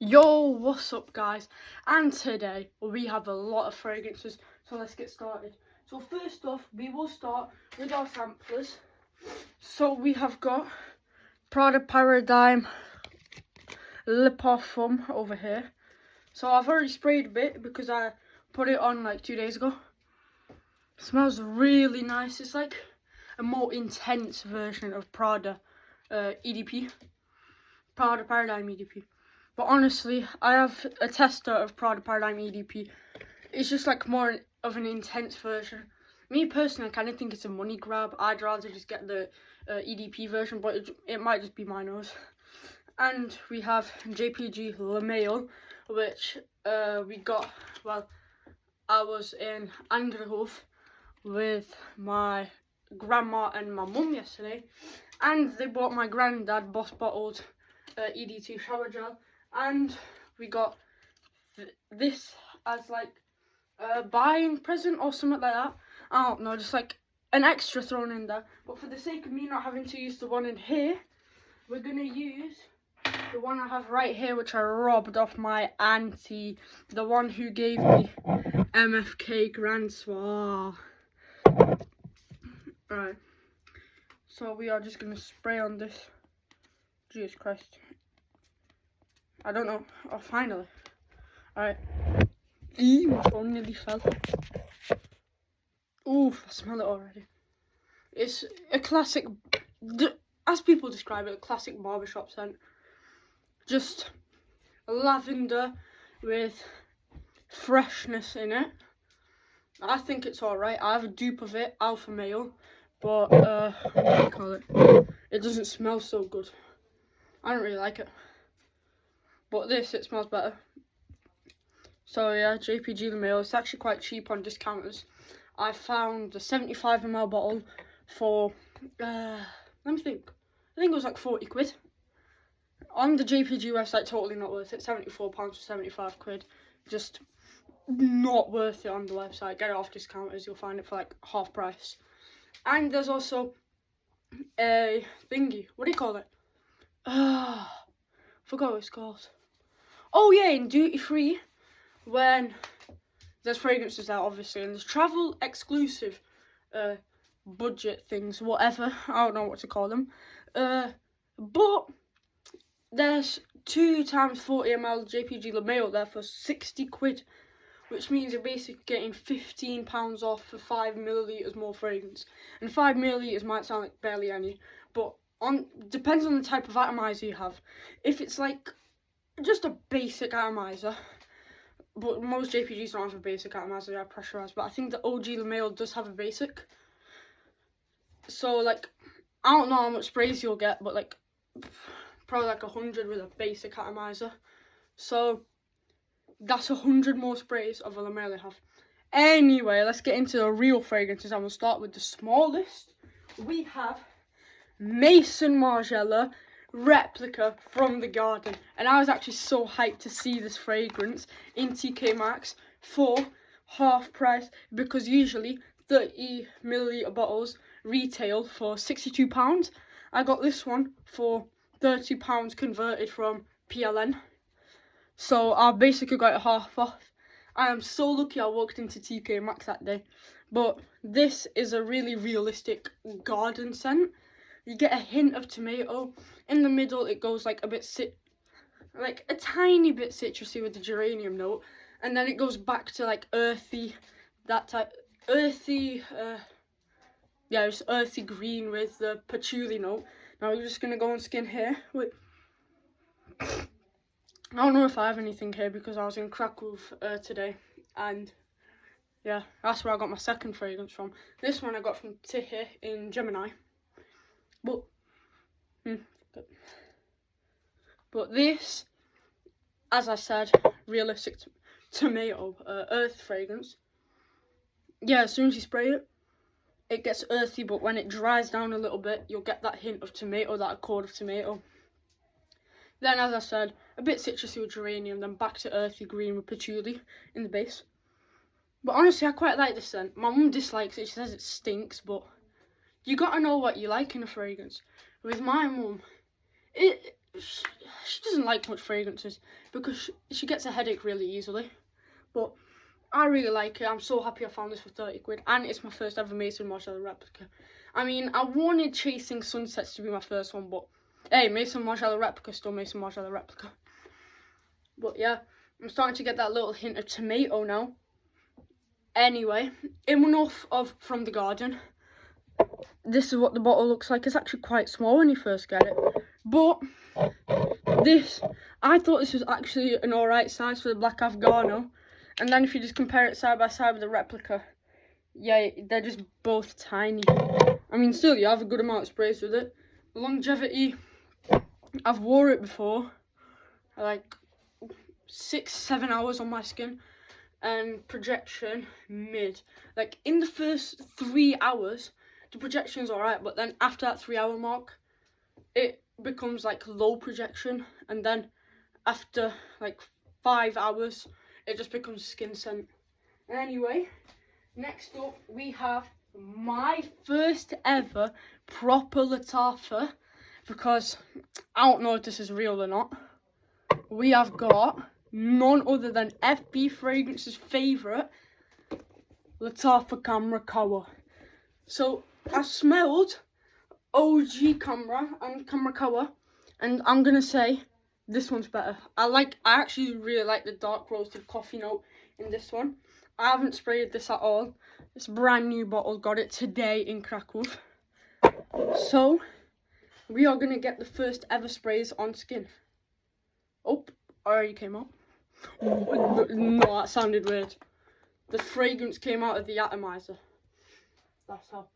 Yo, what's up guys? And today we have a lot of fragrances, so let's get started. So first off, we will start with our samplers. So we have got Prada Paradigm Le Parfum over here. So I've already sprayed a bit because I put it on like 2 days ago. It smells really nice. It's like a more intense version of Prada EDP. Prada Paradigm EDP. But honestly, I have a tester of Prada Paradigm EDP. It's just like more of an intense version. Me personally, I kind of think it's a money grab. I'd rather just get the EDP version, but it might just be my nose. And we have JPG Le Mail, which we got, well, I was in Anderhof with my grandma and my mum yesterday. And they bought my granddad Boss Bottled ED2 shower gel. And we got this as like a buying present or something like that. I don't know, just like an extra thrown in there. But for the sake of me not having to use the one in here, we're going to use the one I have right here, which I robbed off my auntie. The one who gave me MFK Grand Soir. Right. So we are just going to spray on this. Jesus Christ. I don't know. Oh, finally. Alright. Eee, my phone nearly fell. Oof, I smell it already. It's a classic, as people describe it, a classic barbershop scent. Just lavender with freshness in it. I think it's alright. I have a dupe of it, Alpha Male. But, what do you call it? It doesn't smell so good. I don't really like it. But this, it smells better. So yeah, JPG Le Mail. It's actually quite cheap on discounters. I found a 75ml bottle for, let me think. I think it was like 40 quid. On the JPG website, totally not worth it. £74 for 75 quid. Just not worth it on the website. Get it off discounters. You'll find it for like half price. And there's also a thingy. What do you call it? Forgot what it's called. Oh yeah, in duty free, when there's fragrances out, obviously, and there's travel exclusive budget things, whatever, I don't know what to call them, but there's 2 times 40ml JPG Le Mail there for 60 quid, which means you're basically getting £15 off for 5ml more fragrance. And 5ml might sound like barely any, but depends on the type of atomizer you have. If it's like just a basic atomizer, but most JPGs don't have a basic atomizer, they are pressurized, but I think the OG Le Mail does have a basic. So like, I don't know how much sprays you'll get, but like probably like 100 with a basic atomizer. So that's 100 more sprays of a Le Mail I have. Anyway, let's get into the real fragrances, and we'll start with the smallest. We have Maison Margiela Replica from the Garden, and I was actually so hyped to see this fragrance in TK Maxx for half price, because usually 30ml bottles retail for £62. I got this one for £30 converted from PLN, so I basically got it half off. I am so lucky I walked into TK Maxx that day. But this is a really realistic garden scent. You get a hint of tomato. In the middle, it goes like a bit like a tiny bit citrusy with the geranium note, and then it goes back to like earthy, that type, earthy, yeah, just earthy green with the patchouli note. Now we're just gonna go on skin here. Wait, I don't know if I have anything here because I was in Kraków today, and yeah, that's where I got my second fragrance from. This one I got from Tihi in Gemini. But this, as I said, realistic tomato earth fragrance. Yeah, as soon as you spray it, it gets earthy, but when it dries down a little bit, you'll get that hint of tomato, that accord of tomato. Then, as I said, a bit citrusy with geranium, then back to earthy green with patchouli in the base. But honestly, I quite like this scent. My mum dislikes it. She says it stinks, but you gotta know what you like in a fragrance. With my mum, she doesn't like much fragrances because she gets a headache really easily. But I really like it. I'm so happy I found this for 30 quid. And it's my first ever Mason Margiela replica. I mean, I wanted Chasing Sunsets to be my first one, but hey, Mason Margiela replica, still Mason Margiela replica. But yeah, I'm starting to get that little hint of tomato now. Anyway, enough of From the Garden. This is what the bottle looks like. It's actually quite small when you first get it. But this, I thought this was actually an alright size for the Black Afghano. And then if you just compare it side by side with the replica, yeah, they're just both tiny. I mean, still, you have a good amount of sprays with it. The longevity, I've wore it before. Like 6-7 hours on my skin. And projection, mid. Like, in the first 3 hours, the projection's alright. But then after that 3 hour mark, it becomes like low projection. And then after like 5 hours, it just becomes skin scent. Anyway, next up we have my first ever proper Lattafa, because I don't know if this is real or not. We have got none other than FB Fragrance's favourite, Lattafa Camera Koa. So I smelled OG Camera and Camera Koa, and I'm gonna say this one's better. I actually really like the dark roasted coffee note in this one. I haven't sprayed this at all. It's a brand new bottle, got it today in Kraków. So we are gonna get the first ever sprays on skin. Oh, already came out. No, that sounded weird. The fragrance came out of the atomizer. That's how.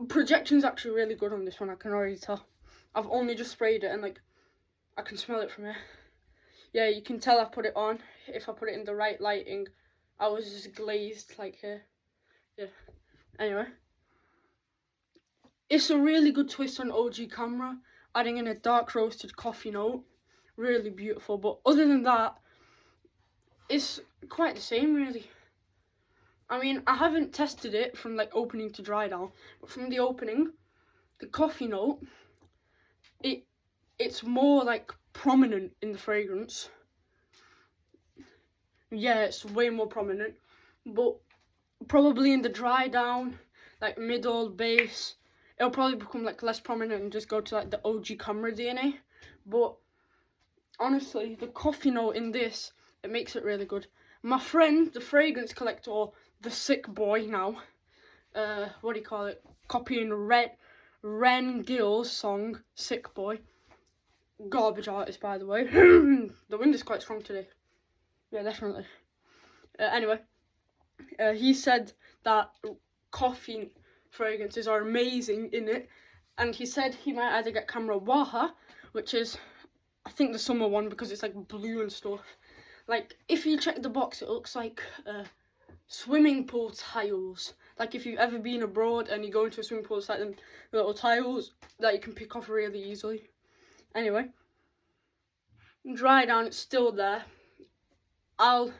Projection's actually really good on this one, I can already tell. I've only just sprayed it and like I can smell it from here. Yeah, you can tell I put it on. If I put it in the right lighting, I was just glazed like here. Yeah. Anyway, it's a really good twist on OG Camera, adding in a dark roasted coffee note. Really beautiful. But other than that, it's quite the same really. I mean, I haven't tested it from like opening to dry down, but from the opening, the coffee note, it's more like prominent in the fragrance. Yeah, it's way more prominent, but probably in the dry down, like middle, base, it'll probably become like less prominent and just go to like the OG Camera DNA. But honestly, the coffee note in this, it makes it really good. My friend, the fragrance collector, or the sick boy now, what do you call it? Copying Ren Gill's song, Sick Boy. Garbage artist, by the way. The wind is quite strong today. Yeah, definitely. Anyway, he said that coffee fragrances are amazing in it, and he said he might either get Camera Waha, which is, I think, the summer one because it's like blue and stuff. Like, if you check the box, it looks like swimming pool tiles. Like, if you've ever been abroad and you go into a swimming pool, it's like them little tiles that you can pick off really easily. Anyway, dry down, it's still there. I'll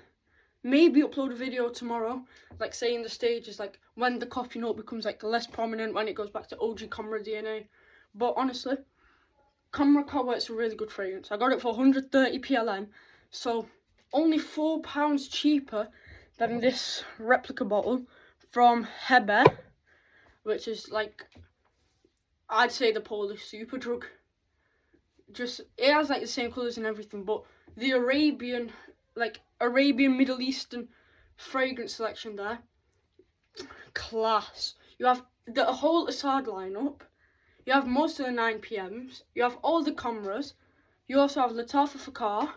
maybe upload a video tomorrow, like saying the stages, like when the coffee note becomes like less prominent, when it goes back to OG Camera DNA. But honestly, Camera Koa, it's a really good fragrance. I got it for 130 PLN, so only £4 cheaper than this replica bottle from Hebe, which is like, I'd say the Polish Superdrug. Just, it has like the same colours and everything, but the Arabian Middle Eastern fragrance selection there, class. You have the whole Assad lineup, you have most of the 9PMs, you have all the cameras, you also have Lattafa Fakar.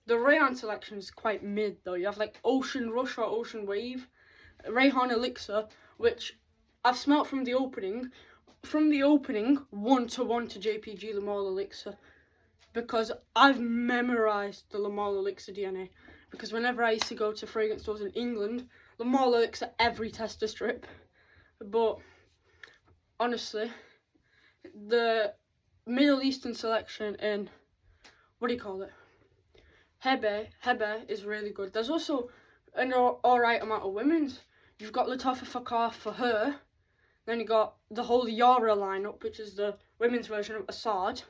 The Rayon selection is quite mid though. You have like Ocean Rush or Ocean Wave, Rayhan Elixir, which I've smelt from the opening. From the opening, 1-to-1 to JPG Lamar Elixir, because I've memorised the Lamar Elixir DNA. Because whenever I used to go to fragrance stores in England, Lamar Elixir every tester strip. But honestly, the Middle Eastern selection in, what do you call it? Hebe is really good. There's also an alright amount of women's. You've got Lattafa Fakar for her. Then you got the whole Yara lineup, which is the women's version of Assad.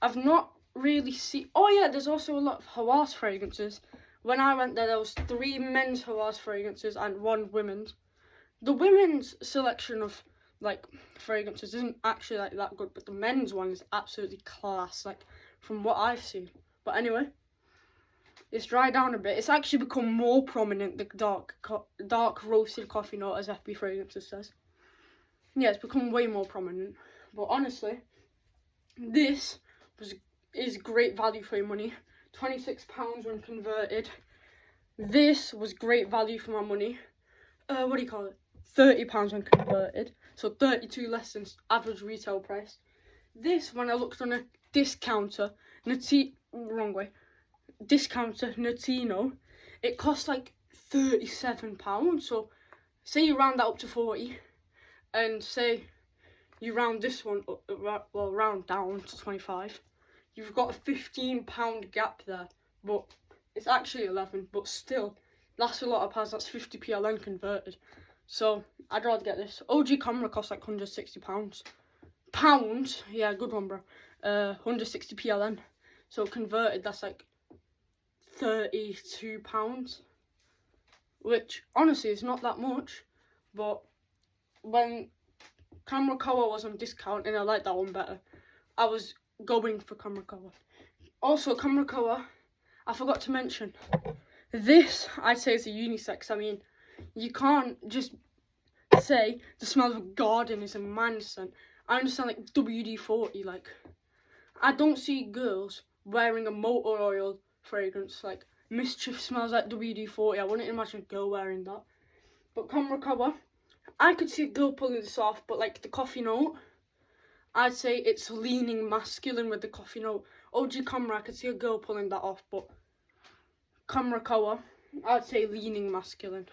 I've not really seen. Oh yeah, there's also a lot of Hawas fragrances. When I went there was 3 men's Hawas fragrances and 1 women's. The women's selection of like fragrances isn't actually like that good, but the men's one is absolutely class, like from what I've seen. But anyway, it's dried down a bit. It's actually become more prominent, the dark roasted coffee note, as FB Fragrances says. Yeah, it's become way more prominent. But honestly, this is great value for your money. £26 when converted. This was great value for my money. What do you call it? £30 when converted. So 32 less than average retail price. This, when I looked on a discounter, discounter Notino, it cost like £37. So say you round that up to 40, and say you round this one up, well, round down to 25. You've got a £15 gap there, but it's actually 11. But still, that's a lot of pounds. That's 50 PLN converted. So I'd rather get this. OG camera costs like £160. Pounds, yeah, good one, bro. 160 PLN. So converted, that's like £32, which honestly is not that much. But when Camera Koa was on discount and I liked that one better, I was going for Camera Koa. Also, Camera Koa, I forgot to mention, this I'd say is a unisex. I mean, you can't just say the smell of a garden is a man scent. I understand like WD-40, like I don't see girls wearing a motor oil fragrance. Like Mischief smells like WD-40. I wouldn't imagine a girl wearing that. But Camera Koa, I could see a girl pulling this off, but like the coffee note, I'd say it's leaning masculine with the coffee note. OG Camera, I could see a girl pulling that off, but Camera Koa, I'd say leaning masculine.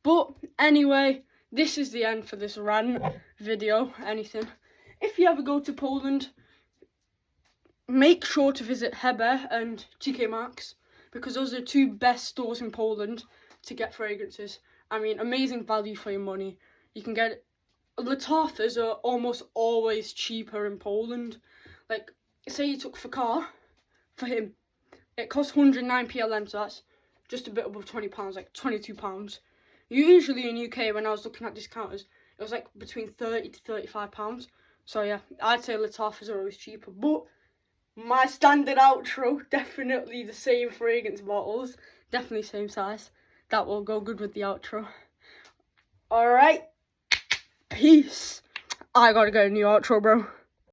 But anyway, this is the end for this rant video, anything. If you ever go to Poland, make sure to visit Hebe and TK Maxx, because those are the 2 best stores in Poland to get fragrances. I mean, amazing value for your money. You can get Latafas are almost always cheaper in Poland. Like, say you took Fakar for him, it costs 109 PLN, so that's just a bit above £20, like £22. Usually in UK, when I was looking at discounters, it was like between £30 to £35. So yeah, I'd say Latafas are always cheaper. But my standard outro, definitely the same fragrance bottles, definitely same size. That will go good with the outro. Alright, peace. I gotta get a new outro, bro.